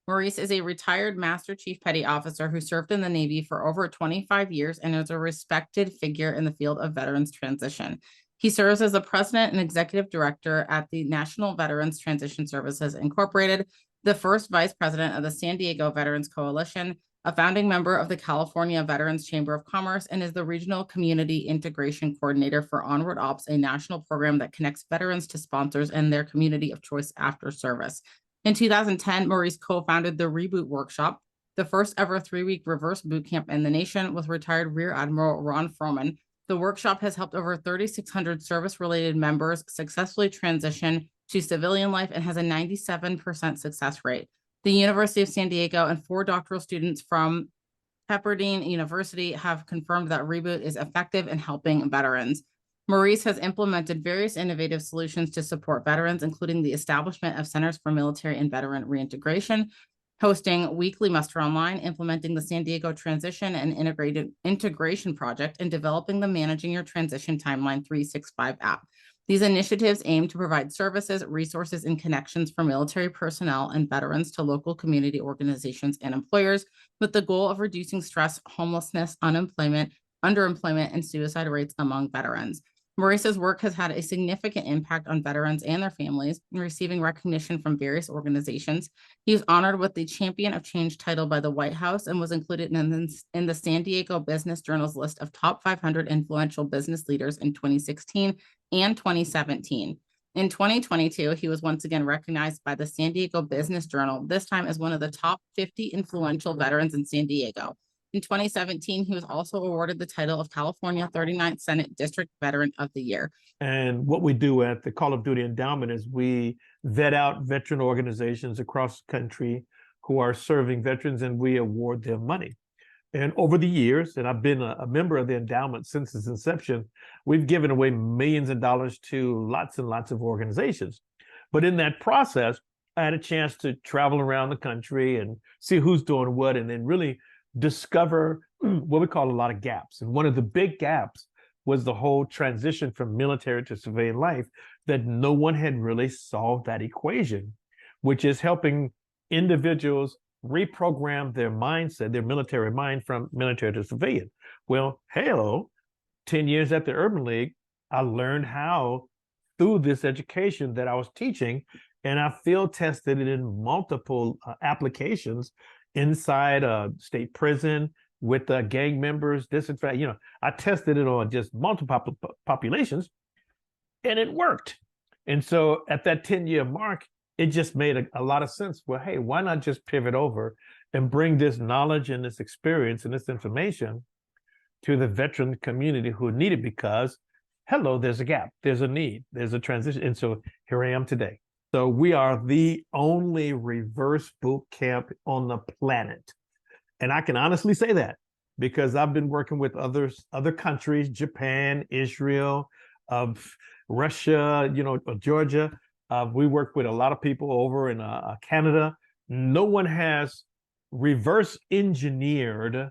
Maurice is a retired Master Chief Petty Officer who served in the Navy for over 25 years and is a respected figure in the field of veterans transition. He serves as the president and executive director at the National Veterans Transition Services Incorporated, the first vice president of the San Diego Veterans Coalition, a founding member of the California Veterans Chamber of Commerce, and is the regional community integration coordinator for Onward Ops, a national program that connects veterans to sponsors and their community of choice after service. In 2010, Maurice co-founded the Reboot Workshop, the first ever 3-week reverse boot camp in the nation, with retired Rear Admiral Ron Froman. The workshop has helped over 3,600 service-related members successfully transition to civilian life and has a 97% success rate. The University of San Diego and 4 doctoral students from Pepperdine University have confirmed that Reboot is effective in helping veterans. Maurice has implemented various innovative solutions to support veterans, including the establishment of centers for military and veteran reintegration, hosting weekly muster online, implementing the San Diego Transition and Integrated Integration Project, and developing the Managing Your Transition Timeline 365 app. These initiatives aim to provide services, resources, and connections for military personnel and veterans to local community organizations and employers, with the goal of reducing stress, homelessness, unemployment, underemployment, and suicide rates among veterans. Maurice's work has had a significant impact on veterans and their families, receiving recognition from various organizations. He was honored with the Champion of Change title by the White House and was included in the San Diego Business Journal's list of top 500 influential business leaders in 2016 and 2017. In 2022, he was once again recognized by the San Diego Business Journal, this time as one of the top 50 influential veterans in San Diego. In 2017, he was also awarded the title of California 39th Senate District Veteran of the Year. And what we do at the Call of Duty Endowment is we vet out veteran organizations across the country who are serving veterans, and we award them money. And over the years, and I've been a member of the endowment since its inception, we've given away millions of dollars to lots and lots of organizations. But in that process, I had a chance to travel around the country and see who's doing what, and then really discover what we call a lot of gaps. And one of the big gaps was the whole transition from military to civilian life, that no one had really solved that equation, which is helping individuals reprogram their mindset, their military mind, from military to civilian. Well, hello, 10 years at the Urban League, I learned how through this education that I was teaching, and I field tested it in multiple applications inside a state prison with gang members, this and that. I tested it on just multiple populations, and it worked. And so at that 10-year mark, it just made a lot of sense. Well, hey, why not just pivot over and bring this knowledge and this experience and this information to the veteran community who need it? Because, hello, there's a gap, there's a need, there's a transition. And so here I am today. So we are the only reverse boot camp on the planet. And I can honestly say that because I've been working with other countries, Japan, Israel, Russia, Georgia. We work with a lot of people over in Canada. No one has reverse engineered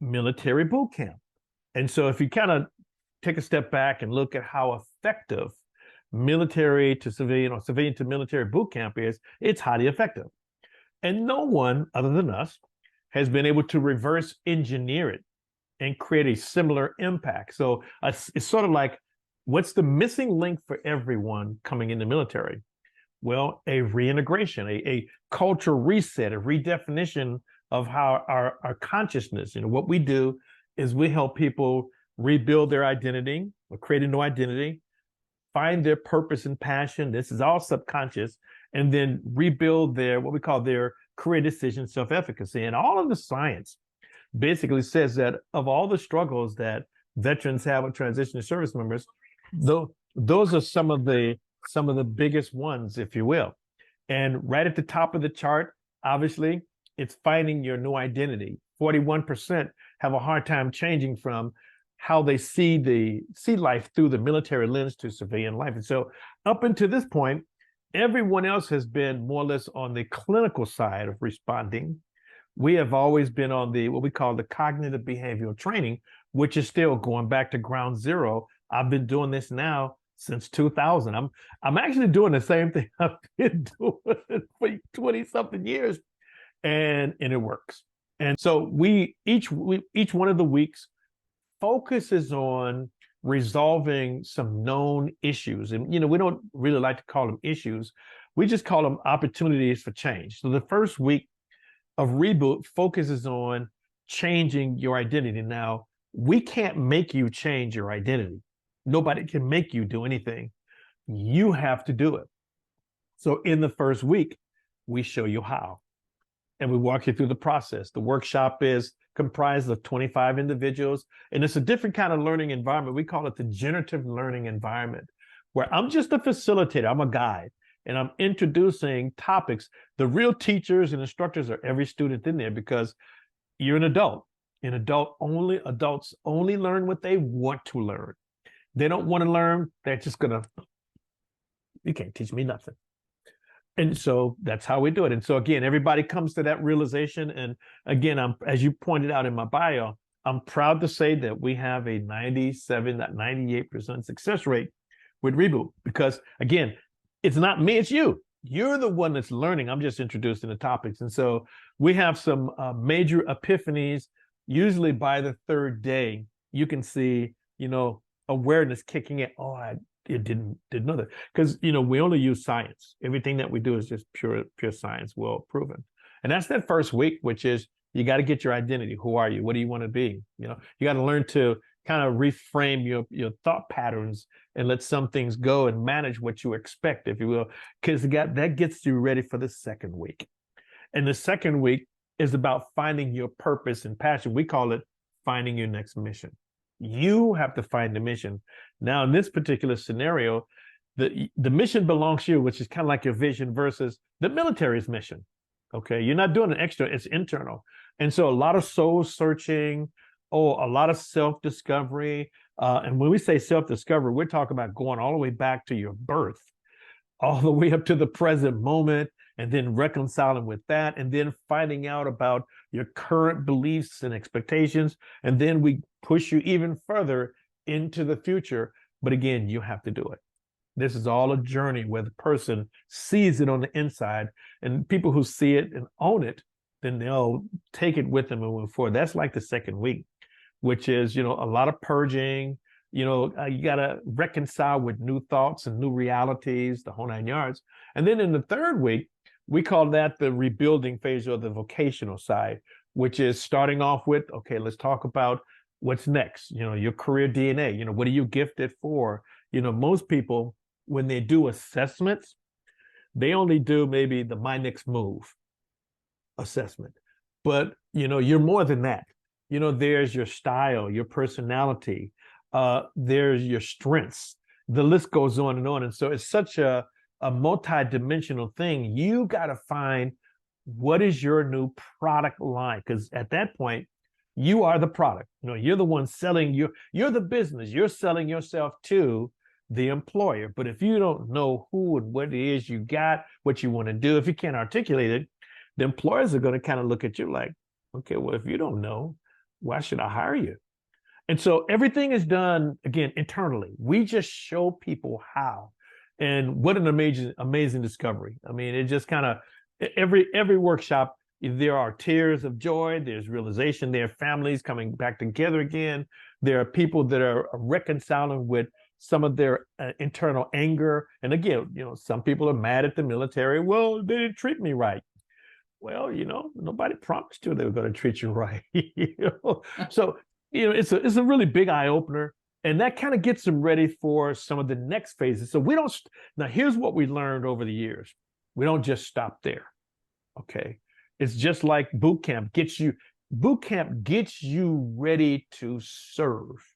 military boot camp. And so if you kind of take a step back and look at how effective military to civilian or civilian to military boot camp is, it's highly effective. And no one other than us has been able to reverse engineer it and create a similar impact. So it's sort of like, what's the missing link for everyone coming in the military? Well, a reintegration, a cultural reset, a redefinition of how our consciousness, what we do is we help people rebuild their identity or create a new identity, find their purpose and passion. This is all subconscious, and then rebuild what we call their career decision, self-efficacy. And all of the science basically says that of all the struggles that veterans have with transition service members, those are some of the biggest ones, if you will. And right at the top of the chart, obviously, it's finding your new identity. 41% have a hard time changing from how they see life through the military lens to civilian life. And so up until this point, everyone else has been more or less on the clinical side of responding. We have always been on what we call the cognitive behavioral training, which is still going back to ground zero. I've been doing this now since 2000. I'm actually doing the same thing I've been doing for 20 something years, and it works. And so each one of the weeks focuses on resolving some known issues. And we don't really like to call them issues. We just call them opportunities for change. So the first week of Reboot focuses on changing your identity. Now, we can't make you change your identity. Nobody can make you do anything. You have to do it. So in the first week, we show you how. And we walk you through the process. The workshop is comprised of 25 individuals, and it's a different kind of learning environment. We call it the generative learning environment, where I'm just a facilitator, I'm a guide, and I'm introducing topics. The real teachers and instructors are every student in there, because you're an adult. Adults only learn what they want to learn. They don't want to learn, they're just gonna, you can't teach me nothing. And so that's how we do it. And so again, everybody comes to that realization. And again, as you pointed out in my bio, I'm proud to say that we have a 98% success rate with Reboot, because again, it's not me, it's you. You're the one that's learning. I'm just introducing the topics. And so we have some major epiphanies. Usually by the third day, you can see, awareness kicking in. Oh, I didn't know that, because we only use science. Everything that we do is just pure science, well proven. And that's that first week, which is you got to get your identity. Who are you? What do you want to be? You got to learn to kind of reframe your thought patterns and let some things go and manage what you expect, if you will, because that gets you ready for the second week. And the second week is about finding your purpose and passion. We call it finding your next mission. You have to find the mission. Now, in this particular scenario, the mission belongs to you, which is kind of like your vision versus the military's mission. Okay, you're not doing an extra, it's internal. And so a lot of soul searching, a lot of self-discovery. And when we say self-discovery, we're talking about going all the way back to your birth, all the way up to the present moment, and then reconciling with that, and then finding out about your current beliefs and expectations. And then we push you even further into the future. But again, you have to do it. This is all a journey where the person sees it on the inside, and people who see it and own it, then they'll take it with them and move forward. That's like the second week, which is, a lot of purging. You got to reconcile with new thoughts and new realities, the whole 9 yards. And then in the third week, we call that the rebuilding phase, or the vocational side, which is starting off with, okay, let's talk about what's next. Your career DNA, what are you gifted for? Most people, when they do assessments, they only do maybe the my next move assessment. But, you're more than that. There's your style, your personality, there's your strengths. The list goes on and on. And so it's such a multi-dimensional thing. You got to find what is your new product line, because at that point, you are the product. You're the one selling, you're the business. You're selling yourself to the employer. But if you don't know who and what it is you got, what you want to do, if you can't articulate it, the employers are going to kind of look at you like, okay, well, if you don't know, why should I hire you? And so everything is done, again, internally. We just show people how. And what an amazing discovery. I mean, it just kind of, every workshop, there are tears of joy, there's realization, there are families coming back together again. There are people that are reconciling with some of their internal anger. And again, some people are mad at the military. Well, they didn't treat me right. Well, nobody promised you they were going to treat you right. So, it's a really big eye opener. And that kind of gets them ready for some of the next phases. So now here's what we learned over the years. We don't just stop there, okay? It's just like boot camp gets you ready to serve,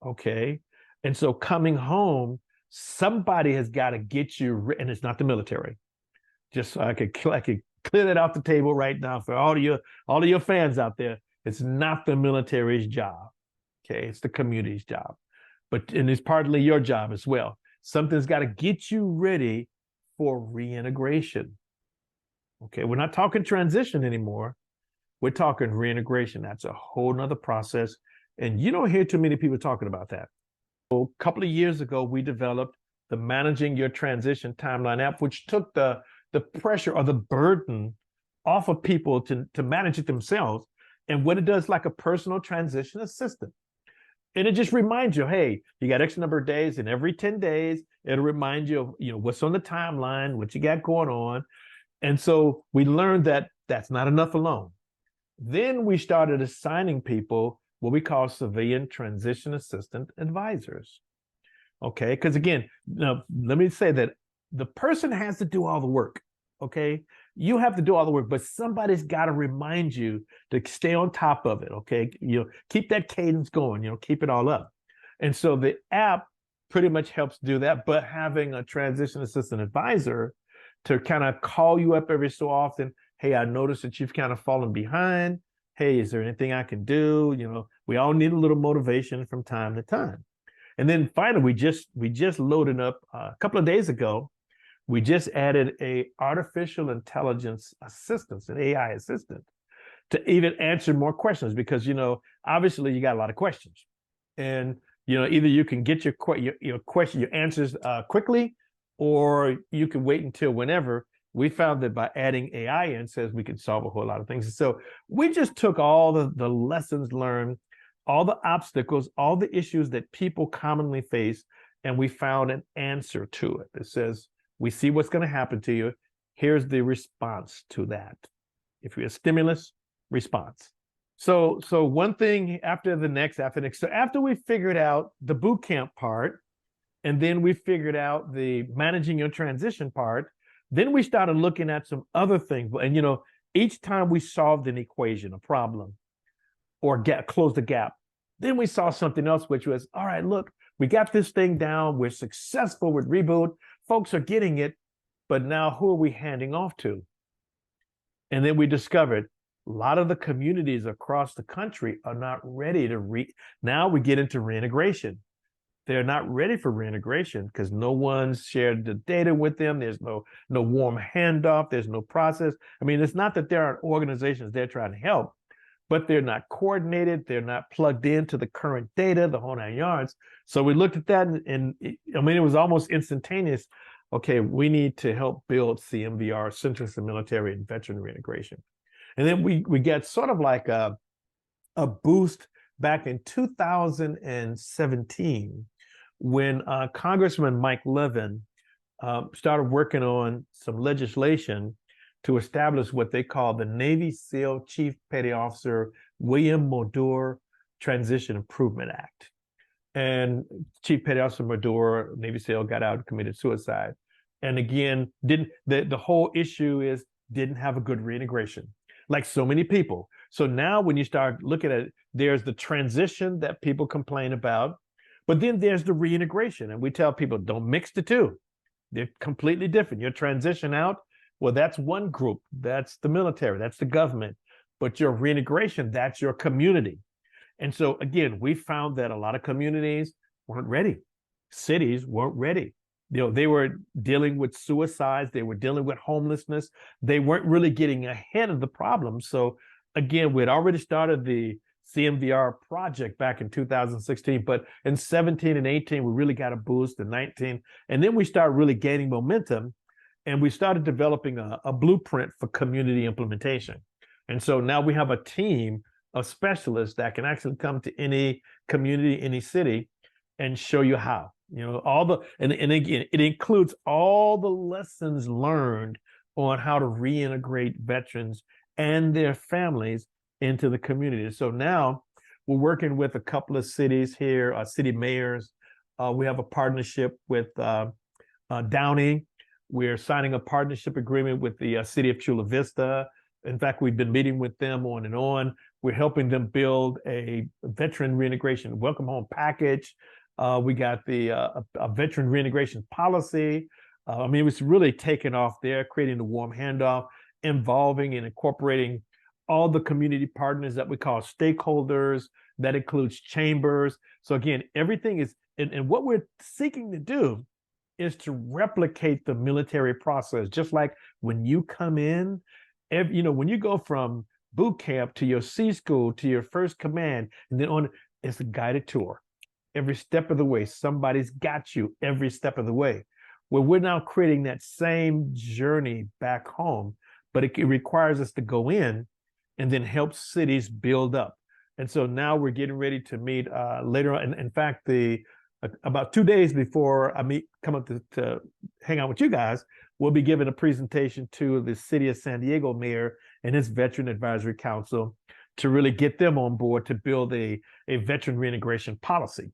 okay? And so coming home, somebody has got to get you, and it's not the military. Just so I could clear that off the table right now for all of your fans out there. It's not the military's job, okay? It's the community's job. And it's partly your job as well. Something's got to get you ready for reintegration. Okay, we're not talking transition anymore. We're talking reintegration. That's a whole nother process. And you don't hear too many people talking about that. So a couple of years ago, we developed the Managing Your Transition Timeline app, which took the pressure or the burden offer people to manage it themselves. And what it does, like a personal transition assistant. And it just reminds you, hey, you got X number of days, and every 10 days, it'll remind you of, what's on the timeline, what you got going on. And so we learned that that's not enough alone. Then we started assigning people what we call civilian transition assistant advisors. Okay, because again, now let me say that the person has to do all the work. Okay, you have to do all the work, but somebody's got to remind you to stay on top of it. Okay, keep that cadence going. Keep it all up. And so the app pretty much helps do that. But having a transition assistant advisor to kind of call you up every so often, hey, I noticed that you've kind of fallen behind. Hey, is there anything I can do? We all need a little motivation from time to time. And then finally, we just loaded up a couple of days ago. We just added a artificial intelligence assistant, an AI assistant, to even answer more questions because obviously you got a lot of questions, and either you can get your answers quickly, or you can wait until whenever. We found that by adding AI in, says we can solve a whole lot of things. So we just took all the lessons learned, all the obstacles, all the issues that people commonly face, and we found an answer to it. It says, we see what's going to happen to you. Here's the response to that. If you're a stimulus, response. So one thing after the next. So after we figured out the boot camp part, and then we figured out the managing your transition part, then we started looking at some other things. And each time we solved an equation, a problem, or closed the gap, then we saw something else, which was, all right, look, we got this thing down. We're successful with reboot. Folks are getting it, but now who are we handing off to? And then we discovered a lot of the communities across the country are not ready to now we get into reintegration. They're not ready for reintegration because no one's shared the data with them. There's no warm handoff. There's no process. I mean, it's not that there aren't organizations there trying to help, but they're not coordinated. They're not plugged into the current data, the whole 9 yards. So we looked at that, and it was almost instantaneous. Okay, we need to help build CMVR, Centers of Military and Veteran Reintegration. And then we got sort of like a boost back in 2017 when Congressman Mike Levin started working on some legislation to establish what they call the Navy SEAL Chief Petty Officer William Modore Transition Improvement Act. And Chief Petty Officer Modore, Navy SEAL, got out and committed suicide. And again, the whole issue is didn't have a good reintegration, like so many people. So now when you start looking at it, there's the transition that people complain about, but then there's the reintegration. And we tell people, don't mix the two. They're completely different. Your transition out, well, that's one group. That's the military. That's the government. But your reintegration, that's your community. And so, again, we found that a lot of communities weren't ready. Cities weren't ready. They were dealing with suicides. They were dealing with homelessness. They weren't really getting ahead of the problem. So, again, we had already started the CMVR project back in 2016, but in 17 and 18, we really got a boost in 19. And then we started really gaining momentum, and we started developing a blueprint for community implementation. And so now we have a team of specialists that can actually come to any community, any city, and show you how. And again, it includes all the lessons learned on how to reintegrate veterans and their families into the community. So now we're working with a couple of cities here, city mayors. We have a partnership with Downey. We're signing a partnership agreement with the city of Chula Vista. In fact, we've been meeting with them on and on. We're helping them build a veteran reintegration welcome home package. We got a veteran reintegration policy. It was really taking off there, creating the warm handoff, involving and incorporating all the community partners that we call stakeholders. That includes chambers. So again, everything is, and what we're seeking to do is to replicate the military process. Just like when you come in, when you go from boot camp to your C school, to your first command, and then on, it's a guided tour. Every step of the way, somebody's got you every step of the way. Well, we're now creating that same journey back home, but it requires us to go in and then help cities build up. And so now we're getting ready to meet later on. In fact, about 2 days before I come up to hang out with you guys, we'll be giving a presentation to the city of San Diego mayor and his Veteran Advisory Council to really get them on board to build a veteran reintegration policy.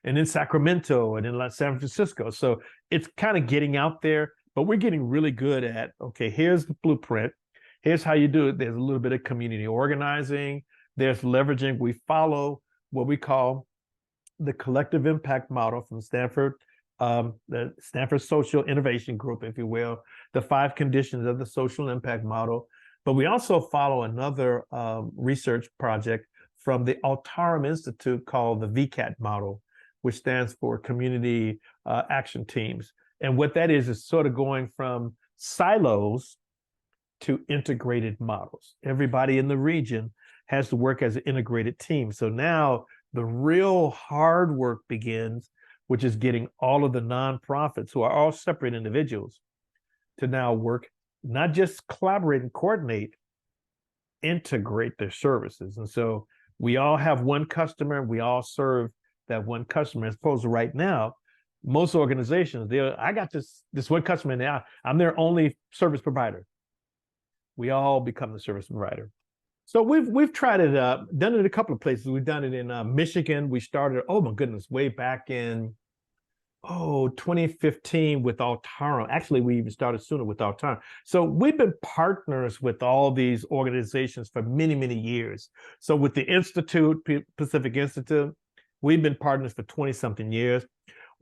And in Sacramento and in San Francisco. So it's kind of getting out there, but we're getting really good at, okay, here's the blueprint. Here's how you do it. There's a little bit of community organizing. There's leveraging. We follow what we call the collective impact model from Stanford, the Stanford Social Innovation Group, if you will, the 5 conditions of the social impact model. But we also follow another research project from the Altarum Institute called the VCAT model, which stands for Community Action Teams. And what that is sort of going from silos to integrated models. Everybody in the region has to work as an integrated team. So now the real hard work begins, which is getting all of the nonprofits who are all separate individuals to now work, not just collaborate and coordinate, integrate their services. And so we all have one customer, we all serve that one customer, as opposed to right now, most organizations, I got this one customer now, I'm their only service provider. We all become the service provider. So we've tried it, done it in a couple of places. We've done it in Michigan. We started, oh my goodness, way back in 2015 with Altarum. Actually, we even started sooner with Altarum. So we've been partners with all these organizations for many, many years. So with the Institute, Pacific Institute, we've been partners for 20-something years.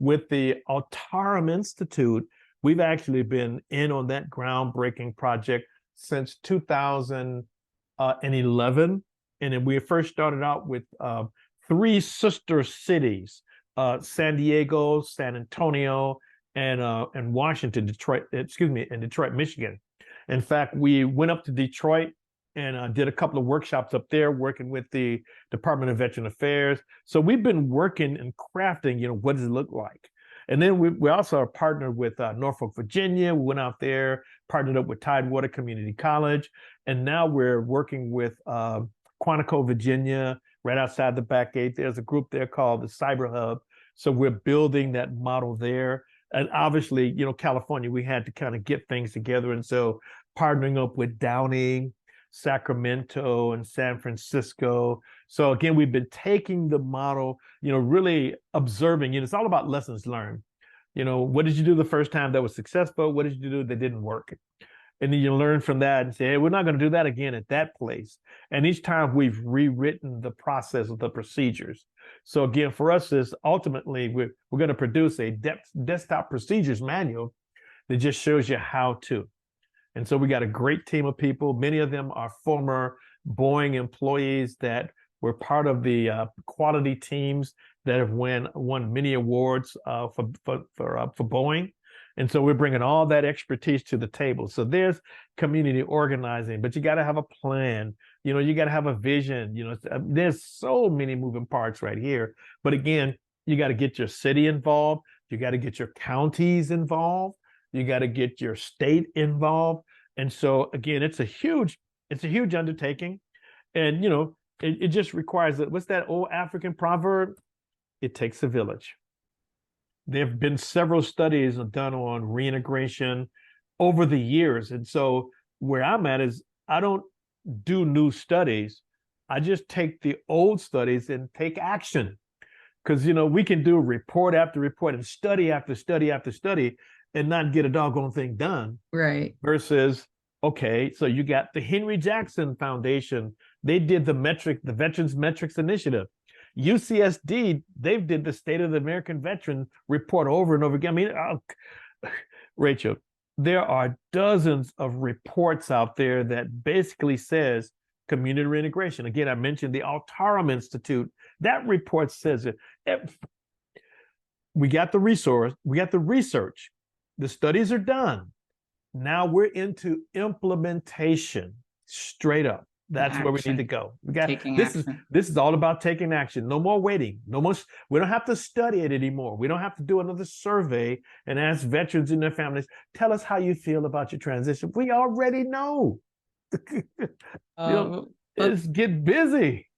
With the Altarum Institute, we've actually been in on that groundbreaking project since 2011. And then we first started out with 3 sister cities, San Diego, San Antonio, and Washington, Detroit, Michigan. In fact, we went up to Detroit and did a couple of workshops up there, working with the Department of Veteran Affairs. So we've been working and crafting, what does it look like? And then we also are partnered with Norfolk, Virginia. We went out there, partnered up with Tidewater Community College. And now we're working with Quantico, Virginia, right outside the back gate. There's a group there called the Cyber Hub. So we're building that model there. And obviously, California, we had to kind of get things together. And so partnering up with Downey, Sacramento, and San Francisco. So again, we've been taking the model, really observing. It's all about lessons learned. What did you do the first time that was successful? What did you do that didn't work? And then you learn from that and say, hey, we're not going to do that again at that place. And each time we've rewritten the process of the procedures. So again, for us, is ultimately we're going to produce a desktop procedures manual that just shows you how to. And so we got a great team of people. Many of them are former Boeing employees that were part of the quality teams that have won many awards for Boeing. And so we're bringing all that expertise to the table. So there's community organizing, but you got to have a plan. You got to have a vision. There's so many moving parts right here. But again, you got to get your city involved. You got to get your counties involved. You got to get your state involved. And so again, it's a huge undertaking. And it just requires that. What's that old African proverb? It takes a village. There have been several studies done on reintegration over the years. And so where I'm at is I don't do new studies. I just take the old studies and take action. Because, we can do report after report and study after study after study and not get a doggone thing done. Right. Versus, okay, so you got the Henry Jackson Foundation. They did the Veterans Metrics Initiative. UCSD, they did the State of the American Veteran report over and over again. Rachel, there are dozens of reports out there that basically says community reintegration. Again, I mentioned the Altarum Institute. That report says it. We got the resource, we got the research. The studies are done. Now we're into implementation, straight up. That's where we need to Action. go. We got Taking this is action. this is all about taking action. No more waiting. No more. We don't have to study it anymore. We don't have to do another survey and ask veterans and their families, tell us how you feel about your transition. We already know. You know, But just get busy.